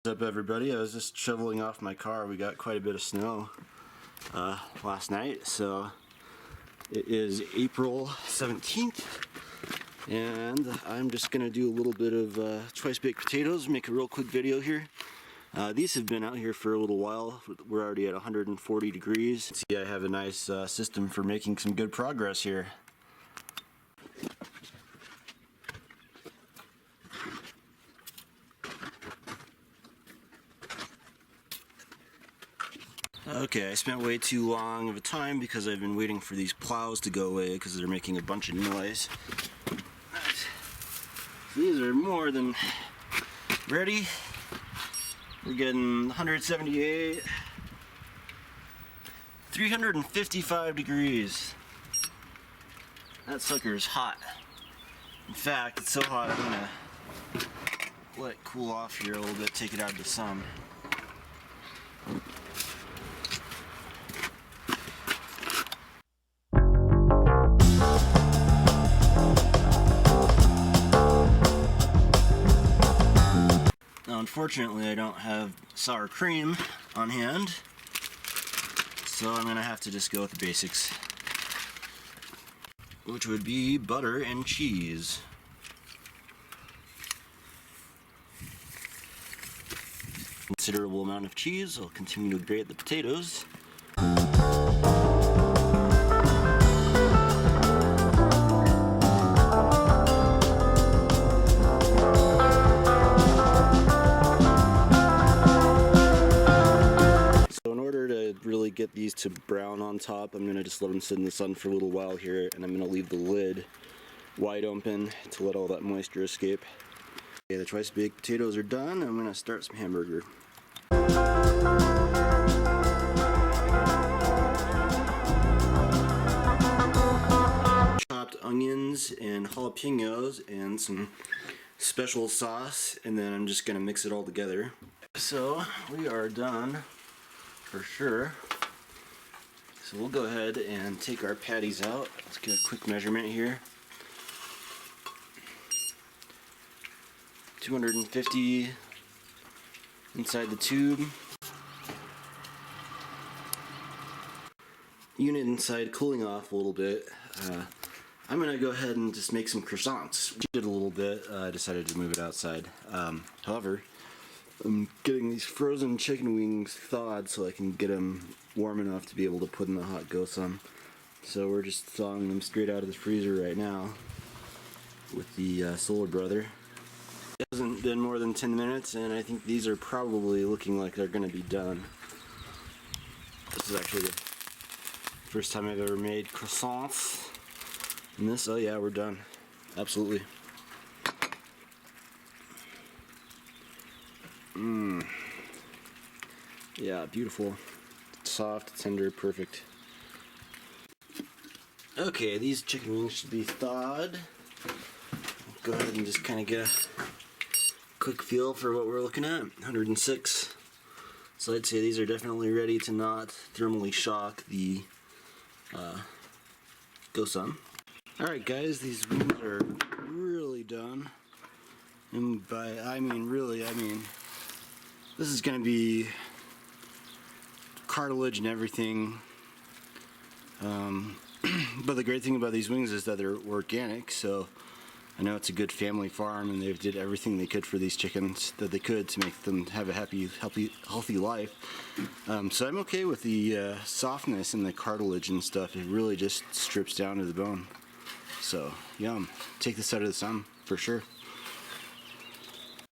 What's up, everybody? I was just shoveling off my car. We got quite a bit of snow last night, so it is April 17th, and I'm just gonna do a little bit of twice baked potatoes, make a real quick video here. These have been out here for a little while. We're already at 140 degrees. See, I have a nice system for making some good progress here. Okay, I spent way too long of a time because I've been waiting for these plows to go away because they're making a bunch of noise. These are more than ready. We're getting 178, 355 degrees. That sucker is hot. In fact, it's so hot I'm gonna let it cool off here a little bit, take it out of the sun. Now, unfortunately, I don't have sour cream on hand, so I'm gonna have to just go with the basics, which would be butter and cheese. Considerable amount of cheese. I'll continue to grate the potatoes. Really get these to brown on top, I'm going to just let them sit in the sun for a little while here, and I'm going to leave the lid wide open to let all that moisture escape. Okay, the twice baked potatoes are done. I'm going to start some hamburger. Chopped onions and jalapenos and some special sauce, and then I'm just going to mix it all together. So we are done for sure. So we'll go ahead and take our patties out. Let's get a quick measurement here. 250 inside the tube. Unit inside cooling off a little bit. I'm gonna go ahead and just make some croissants. Did a little bit. I decided to move it outside. However, I'm getting these frozen chicken wings thawed so I can get them warm enough to be able to put in the hot gosam. So we're just thawing them straight out of the freezer right now with the Solar Brother. It hasn't been more than 10 minutes, and I think these are probably looking like they're going to be done. This is actually the first time I've ever made croissants. And this, oh yeah, we're done. Absolutely. Yeah, beautiful. Soft, tender, perfect. Okay, these chicken wings should be thawed. Go ahead and just kind of get a quick feel for what we're looking at. 106. So I'd say these are definitely ready to not thermally shock the gosam. Alright guys, these wings are really done. And by I mean really, I mean this is going to be cartilage and everything. But the great thing about these wings is that they're organic, so I know it's a good family farm and they did everything they could for these chickens that they could to make them have a happy, healthy life. So I'm okay with the softness and the cartilage and stuff. It really just strips down to the bone. So yum. Take this out of the sun for sure.